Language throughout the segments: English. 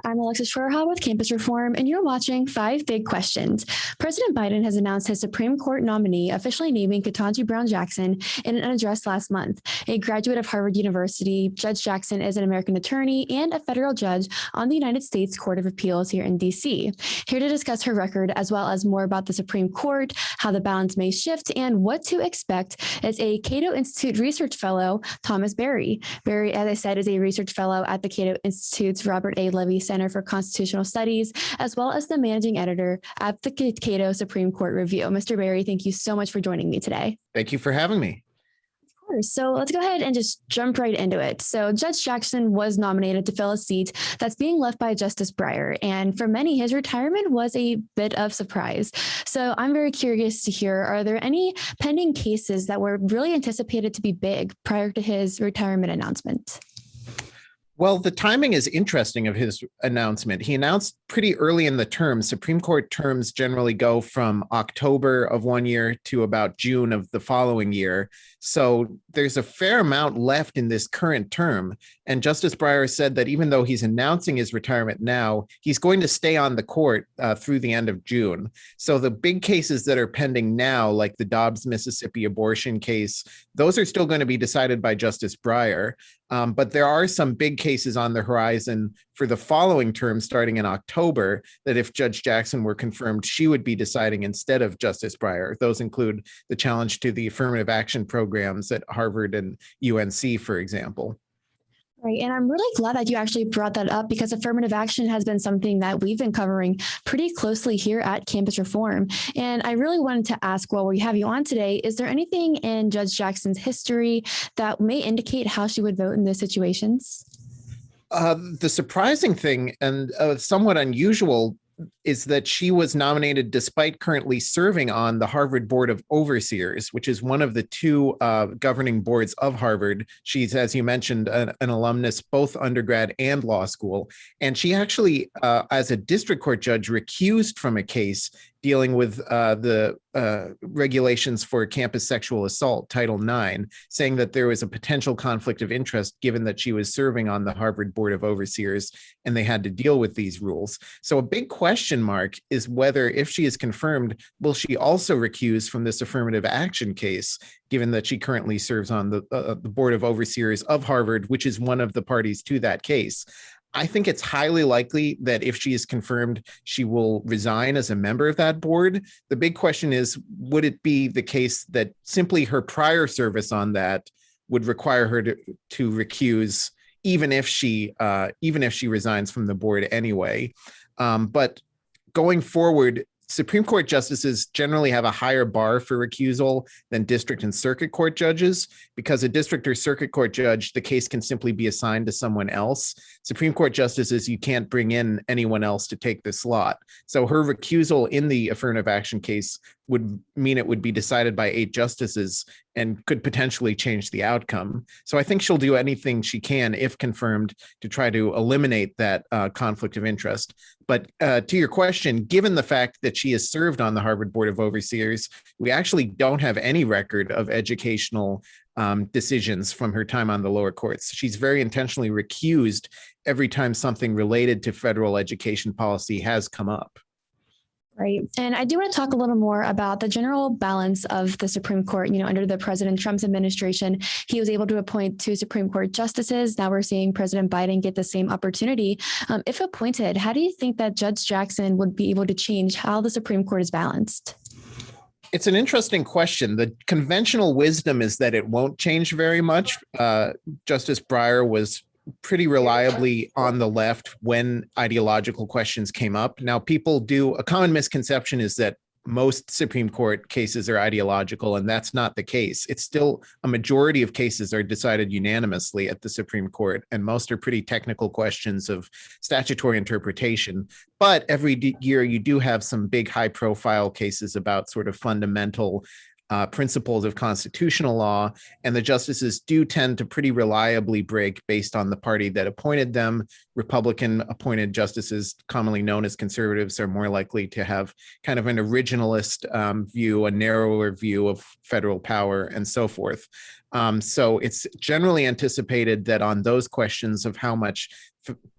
I'm Alexis Schwerhal with Campus Reform, and you're watching 5 Big Questions. President Biden has announced his Supreme Court nominee, officially naming Ketanji Brown Jackson in an address last month. A graduate of Harvard University, Judge Jackson is an American attorney and a federal judge on the United States Court of Appeals here in D.C. Here to discuss her record, as well as more about the Supreme Court, how the balance may shift, and what to expect, is a Cato Institute Research Fellow, Thomas Berry. Berry, as I said, is a research fellow at the Cato Institute's Robert A. Levy Center for Constitutional Studies, as well as the managing editor at the Cato Supreme Court Review. Mr. Berry, thank you so much for joining me today. Thank you for having me. Of course. So let's go ahead and just jump right into it. So Judge Jackson was nominated to fill a seat that's being left by Justice Breyer. And for many, his retirement was a bit of surprise. So I'm very curious to hear, are there any pending cases that were really anticipated to be big prior to his retirement announcement? Well, the timing is interesting of his announcement. He announced pretty early in the term. Supreme Court terms generally go from October of one year to about June of the following year. So there's a fair amount left in this current term. And Justice Breyer said that even though he's announcing his retirement now, he's going to stay on the court through the end of June. So the big cases that are pending now, like the Dobbs, Mississippi abortion case, those are still going to be decided by Justice Breyer. But there are some big cases on the horizon for the following term starting in October that if Judge Jackson were confirmed, she would be deciding instead of Justice Breyer. Those include the challenge to the affirmative action programs at Harvard and UNC, for example. Right. And I'm really glad that you actually brought that up because affirmative action has been something that we've been covering pretty closely here at Campus Reform. And I really wanted to ask, while we have you on today, is there anything in Judge Jackson's history that may indicate how she would vote in those situations? The surprising thing and somewhat unusual is that she was nominated despite currently serving on the Harvard Board of Overseers, which is one of the two governing boards of Harvard. She's, as you mentioned, an alumnus, both undergrad and law school. And she actually, as a district court judge, recused from a case dealing with the regulations for campus sexual assault, Title IX, saying that there was a potential conflict of interest given that she was serving on the Harvard Board of Overseers and they had to deal with these rules. So a big question mark is whether, if she is confirmed, will she also recuse from this affirmative action case, given that she currently serves on the Board of Overseers of Harvard, which is one of the parties to that case. I think it's highly likely that if she is confirmed, she will resign as a member of that board. The big question is, would it be the case that simply her prior service on that would require her to recuse, even if she resigns from the board anyway? But going forward, Supreme Court justices generally have a higher bar for recusal than district and circuit court judges, because a district or circuit court judge, the case can simply be assigned to someone else. Supreme Court justices, you can't bring in anyone else to take the slot. So her recusal in the affirmative action case would mean it would be decided by 8 justices and could potentially change the outcome. So I think she'll do anything she can, if confirmed, to try to eliminate that conflict of interest. But to your question, given the fact that she has served on the Harvard Board of Overseers, we actually don't have any record of educational decisions from her time on the lower courts. She's very intentionally recused every time something related to federal education policy has come up. Right. And I do want to talk a little more about the general balance of the Supreme Court. You know, under the President Trump's administration, he was able to appoint 2 Supreme Court justices. Now we're seeing President Biden get the same opportunity. If appointed, how do you think that Judge Jackson would be able to change how the Supreme Court is balanced? It's an interesting question. The conventional wisdom is that it won't change very much. Justice Breyer was pretty reliably on the left when ideological questions came up. Now, a common misconception is that most Supreme Court cases are ideological, and that's not the case. It's still a majority of cases are decided unanimously at the Supreme Court, and most are pretty technical questions of statutory interpretation. But every year you do have some big high-profile cases about sort of fundamental principles of constitutional law, and the justices do tend to pretty reliably break based on the party that appointed them. Republican appointed justices, commonly known as conservatives, are more likely to have kind of an originalist view, a narrower view of federal power, and so forth. So it's generally anticipated that on those questions of how much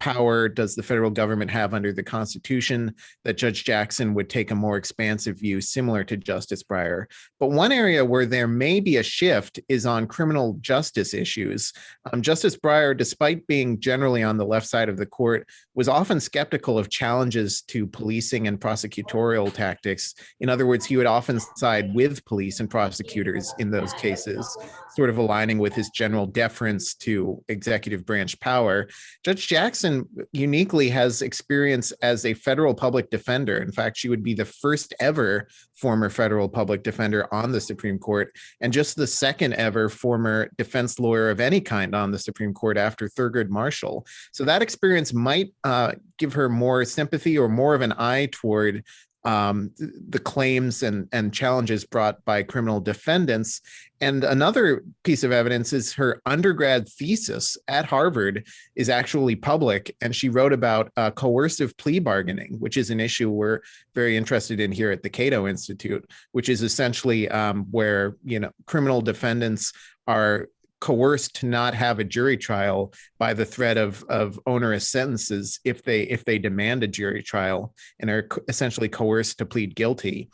power does the federal government have under the Constitution, that Judge Jackson would take a more expansive view similar to Justice Breyer. But one area where there may be a shift is on criminal justice issues. Justice Breyer, despite being generally on the left side of the court, was often skeptical of challenges to policing and prosecutorial tactics. In other words, he would often side with police and prosecutors in those cases, sort of aligning with his general deference to executive branch power. Judge Jackson uniquely has experience as a federal public defender. In fact, she would be the first ever former federal public defender on the Supreme Court, and just the second ever former defense lawyer of any kind on the Supreme Court after Thurgood Marshall. So that experience might give her more sympathy or more of an eye toward the claims and challenges brought by criminal defendants. And another piece of evidence is her undergrad thesis at Harvard is actually public, and she wrote about coercive plea bargaining, which is an issue we're very interested in here at the Cato Institute, which is essentially where criminal defendants are coerced to not have a jury trial by the threat of onerous sentences if they demand a jury trial, and are essentially coerced to plead guilty.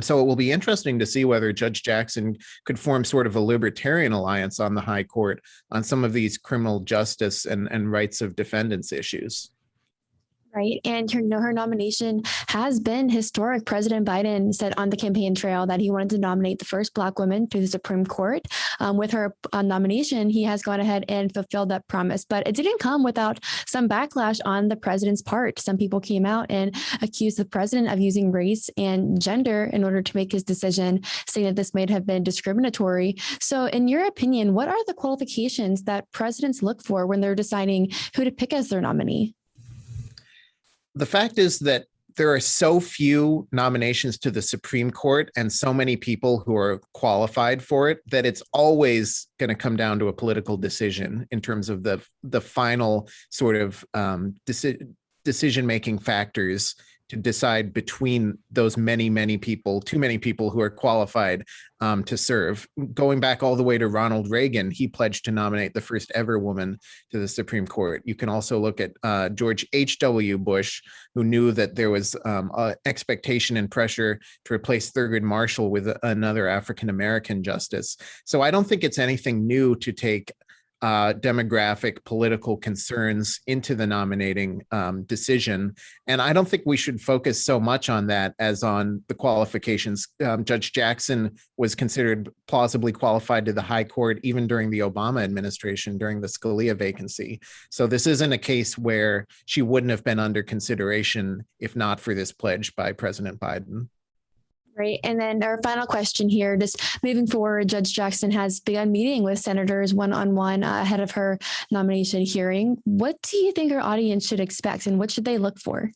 So it will be interesting to see whether Judge Jackson could form sort of a libertarian alliance on the high court on some of these criminal justice and rights of defendants issues. Right. And her nomination has been historic. President Biden said on the campaign trail that he wanted to nominate the first Black woman to the Supreme Court. With her nomination, he has gone ahead and fulfilled that promise. But it didn't come without some backlash on the president's part. Some people came out and accused the president of using race and gender in order to make his decision, saying that this may have been discriminatory. So in your opinion, what are the qualifications that presidents look for when they're deciding who to pick as their nominee? The fact is that there are so few nominations to the Supreme Court and so many people who are qualified for it that it's always going to come down to a political decision in terms of the final sort of decision-making factors to decide between those many people, too many people who are qualified to serve. Going back all the way to Ronald Reagan, he pledged to nominate the first ever woman to the Supreme Court. You can also look at George H.W. Bush, who knew that there was expectation and pressure to replace Thurgood Marshall with another African-American justice. So I don't think it's anything new to take demographic political concerns into the nominating decision. And I don't think we should focus so much on that as on the qualifications. Judge Jackson was considered plausibly qualified to the high court even during the Obama administration, during the Scalia vacancy. So this isn't a case where she wouldn't have been under consideration if not for this pledge by President Biden. Right. And then our final question here, just moving forward, Judge Jackson has begun meeting with senators one-on-one ahead of her nomination hearing. What do you think our audience should expect, and what should they look for?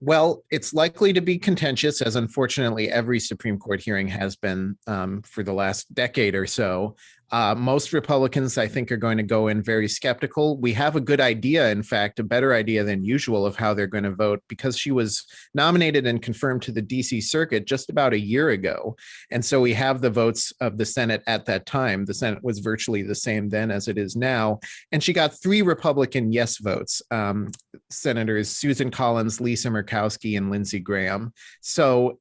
Well, it's likely to be contentious, as unfortunately every Supreme Court hearing has been for the last decade or so. Most Republicans, I think, are going to go in very skeptical. We have a good idea, in fact, a better idea than usual of how they're going to vote, because she was nominated and confirmed to the DC Circuit just about a year ago. And so we have the votes of the Senate at that time. The Senate was virtually the same then as it is now. And she got 3 Republican yes votes, Senators Susan Collins, Lisa Murkowski, and Lindsey Graham. So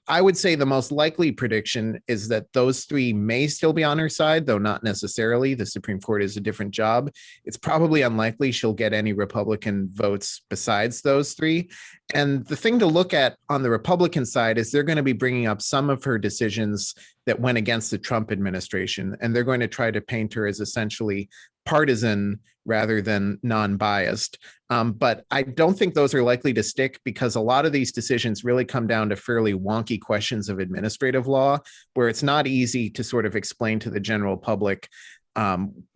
I would say the most likely prediction is that those 3 may still be on her side, though not necessarily. The Supreme Court is a different job. It's probably unlikely she'll get any Republican votes besides those 3. And the thing to look at on the Republican side is they're going to be bringing up some of her decisions that went against the Trump administration, and they're going to try to paint her as essentially partisan rather than non-biased. But I don't think those are likely to stick, because a lot of these decisions really come down to fairly wonky questions of administrative law, where it's not easy to sort of explain to the general public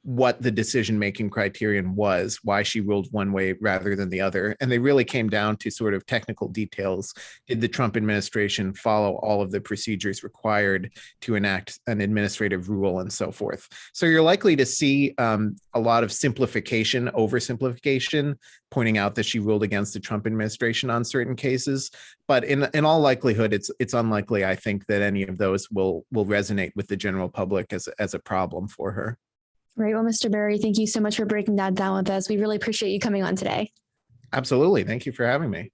what the decision-making criterion was, why she ruled one way rather than the other. And they really came down to sort of technical details. Did the Trump administration follow all of the procedures required to enact an administrative rule and so forth? So you're likely to see a lot of simplification, oversimplification, pointing out that she ruled against the Trump administration on certain cases. But in all likelihood, it's unlikely, I think, that any of those will resonate with the general public as a problem for her. Right. Well, Mr. Berry, thank you so much for breaking that down with us. We really appreciate you coming on today. Absolutely. Thank you for having me.